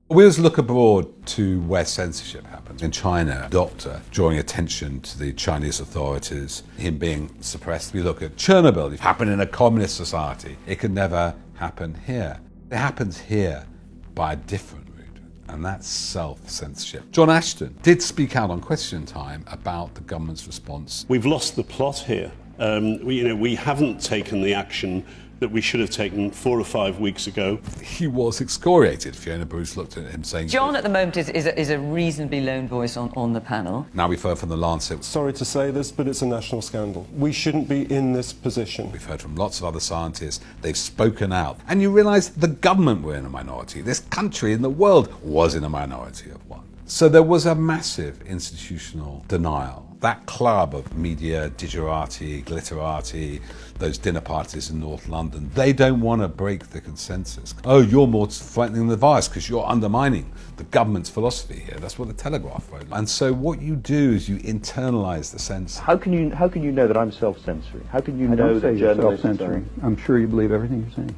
We always look abroad to where censorship happens. In China, a doctor drawing attention to the Chinese authorities, him being suppressed. We look at Chernobyl. It happened in a communist society. It could never happen here. It happens here by a different route, and that's self-censorship. John Ashton did speak out on Question Time about the government's response. We've lost the plot here. We haven't taken the action that we should have taken 4 or 5 weeks ago. He was excoriated. Fiona Bruce looked at him saying... John at the moment is a reasonably lone voice on the panel. Now we've heard from the Lancet. Sorry to say this, but it's a national scandal. We shouldn't be in this position. We've heard from lots of other scientists. They've spoken out. And you realise the government were in a minority. This country in the world was in a minority of one. So there was a massive institutional denial. That club of media, digerati, glitterati, those dinner parties in North London, they don't want to break the consensus. Oh, you're more frightening than the virus because you're undermining the government's philosophy here. That's what the Telegraph wrote. And so what you do is you internalise the sense. How can you know that I'm self-censoring? How can you know that you're journalists self-censoring. I'm sure you believe everything you're saying.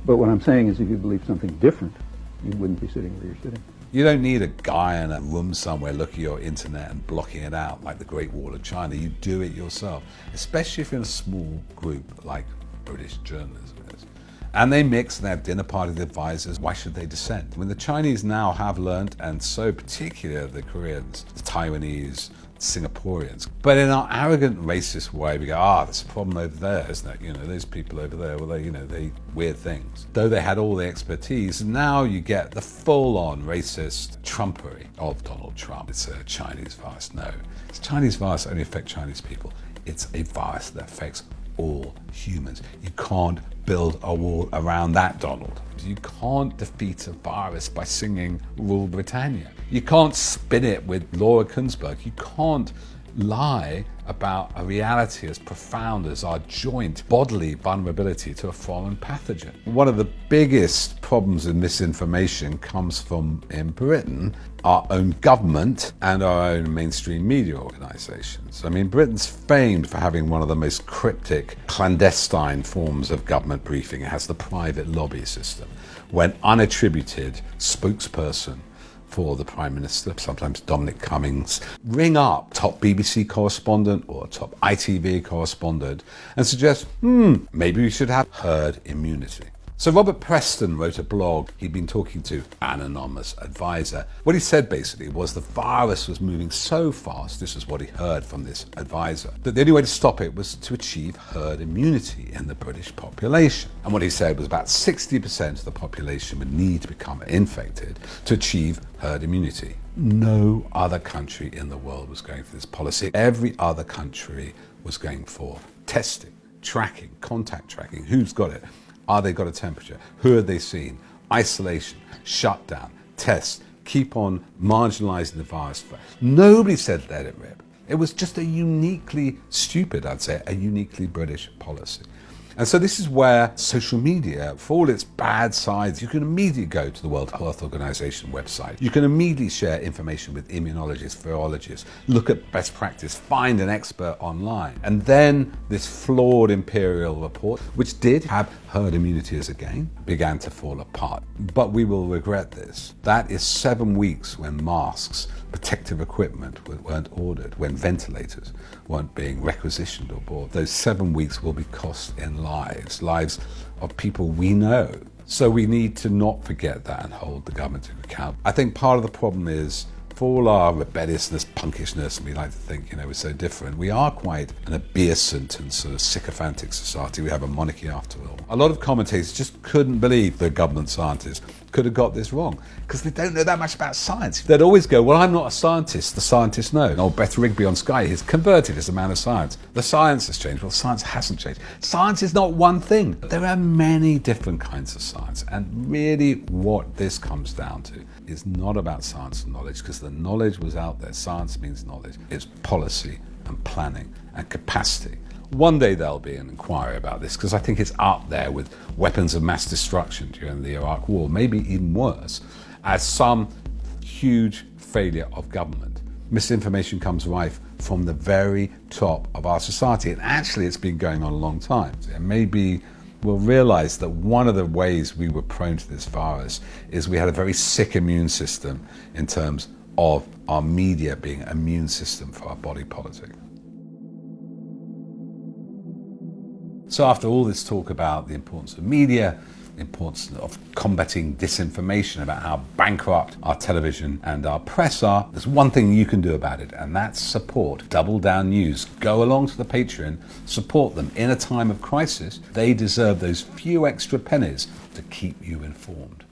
But what I'm saying is if you believe something different, you wouldn't be sitting where you're sitting. You don't need a guy in a room somewhere looking at your internet and blocking it out like the Great Wall of China. You do it yourself, especially if you're in a small group like British journalism is. And they mix and they have dinner party with advisors. Why should they dissent? When the Chinese now have learned, and so particularly the Koreans, the Taiwanese, Singaporeans. But in our arrogant, racist way, we go, there's a problem over there, isn't it? You know, those people over there, well, they weird things. Though they had all the expertise, now you get the full-on racist trumpery of Donald Trump. It's a Chinese virus. No, it's Chinese virus only affects Chinese people. It's a virus that affects all humans. You can't build a wall around that, Donald. You can't defeat a virus by singing Rule Britannia. You can't spin it with Laura Kuenssberg. You can't lie about a reality as profound as our joint bodily vulnerability to a foreign pathogen. One of the biggest problems in misinformation comes from, in Britain, our own government and our own mainstream media organisations. I mean, Britain's famed for having one of the most cryptic, clandestine forms of government briefing. It has the private lobby system, when unattributed spokesperson for the Prime Minister, sometimes Dominic Cummings, ring up top BBC correspondent or top ITV correspondent and suggest, maybe we should have herd immunity. So Robert Preston wrote a blog. He'd been talking to an anonymous advisor. What he said basically was the virus was moving so fast, this is what he heard from this advisor, that the only way to stop it was to achieve herd immunity in the British population. And what he said was about 60% of the population would need to become infected to achieve herd immunity. No other country in the world was going for this policy. Every other country was going for testing, tracking, contact tracking. Who's got it? Are they got a temperature? Who have they seen? Isolation, shutdown, tests, keep on marginalising the virus. Nobody said let it rip. It was just a uniquely stupid, I'd say, a uniquely British policy. And so this is where social media, for all its bad sides, you can immediately go to the World Health Organization website. You can immediately share information with immunologists, virologists, look at best practice, find an expert online. And then this flawed imperial report, which did have herd immunity as a gain, began to fall apart. But we will regret this. That is 7 weeks when masks, protective equipment weren't ordered, when ventilators weren't being requisitioned or bought. Those 7 weeks will be cost in lives of people we know. So we need to not forget that and hold the government to account. I think part of the problem is, for all our rebelliousness, punkishness, and we like to think, we're so different, we are quite an obeisant and sort of sycophantic society. We have a monarchy after all. A lot of commentators just couldn't believe the government scientists could have got this wrong because they don't know that much about science. They'd always go, well, I'm not a scientist, the scientists know. Old Beth Rigby on Sky is converted as a man of science. The science has changed. Well, science hasn't changed. Science is not one thing. There are many different kinds of science, and really what this comes down to is not about science and knowledge, because the knowledge was out there. Science means knowledge. It's policy and planning and capacity. One day there'll be an inquiry about this, because I think it's up there with weapons of mass destruction during the Iraq War, maybe even worse, as some huge failure of government. Misinformation comes rife from the very top of our society, and actually it's been going on a long time. So it may be will realize that one of the ways we were prone to this virus is we had a very sick immune system in terms of our media being an immune system for our body politic. So after all this talk about the importance of media, the importance of combating disinformation about how bankrupt our television and our press are, there's one thing you can do about it, and that's support Double Down News. Go along to the Patreon, support them in a time of crisis. They deserve those few extra pennies to keep you informed.